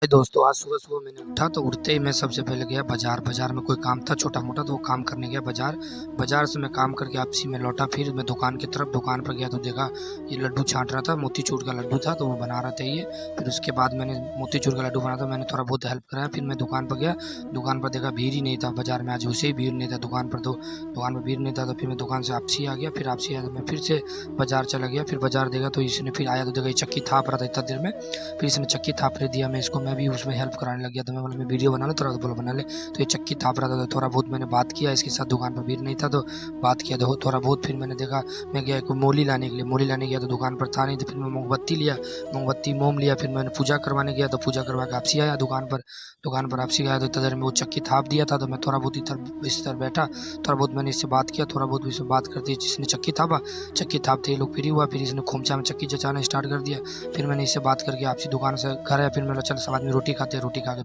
दोस्तों, आज सुबह-सुबह मैंने उठा तो उठते ही मैं सबसे पहले गया बाज़ार में कोई काम था छोटा-मोटा, तो वो काम करने गया बाज़ार। बाज़ार से मैं काम करके वापसी में लौटा, फिर मैं दुकान की तरफ, दुकान पर गया तो देखा ये लड्डू छाँट रहा था, मोतीचूर का लड्डू था तो वो बना रहे थे ये। फिर उसके बाद मैंने मोतीचूर का लड्डू बना था, मैंने थोड़ा बहुत हेल्प कराया। फिर मैं दुकान पर गया, दुकान पर देखा भीड़ ही नहीं था बाज़ार में, आज वैसे ही भीड़ नहीं था दुकान पर, तो दुकान पर भीड़ नहीं था तो फिर मैं दुकान से वापसी आ गया। फिर वापसी आया तो मैं फिर से बाज़ार चला गया, फिर बाज़ार देखा तो इसने फिर आया तो देखा ये चक्की थाप रहा था इतना देर में, फिर इसने चक्की थापने दिया, मैं भी उसमें हेल्प कराने लग गया। तो मैं बोला मैं वीडियो बना लूँ थोड़ा, तो बोला बना ले। तो ये चक्की थाप रहा था तो थोड़ा बहुत मैंने बात किया इसके साथ, दुकान पर भीड़ नहीं था तो बात किया तो थोड़ा बहुत। फिर मैंने देखा, मैं गया कोई मोली लाने के लिए, मोली लाने गया तो दुकान पर था नहीं, तो फिर मैं मोमबत्ती लिया, मोमबत्ती मोम लिया। फिर मैंने पूजा करवाने गया तो पूजा करवा के वापसी आया दुकान पर। दुकान पर वापसी आया तो इतना देर में वो चक्की थाप दिया था, तो मैं थोड़ा बहुत इधर इस तरह बैठा, थोड़ा बहुत मैंने इससे बात किया, थोड़ा बहुत इससे बात करती जिसने चक्की थापा, चक्की थापते ही लोग फ्री हुआ। फिर इसने खोमचा में चक्की जचाना स्टार्ट कर दिया। फिर मैंने इससे बात करके आपसी दुकान से घर आया, फिर मैंने चल सब आदमी रोटी खाते हैं, रोटी खा के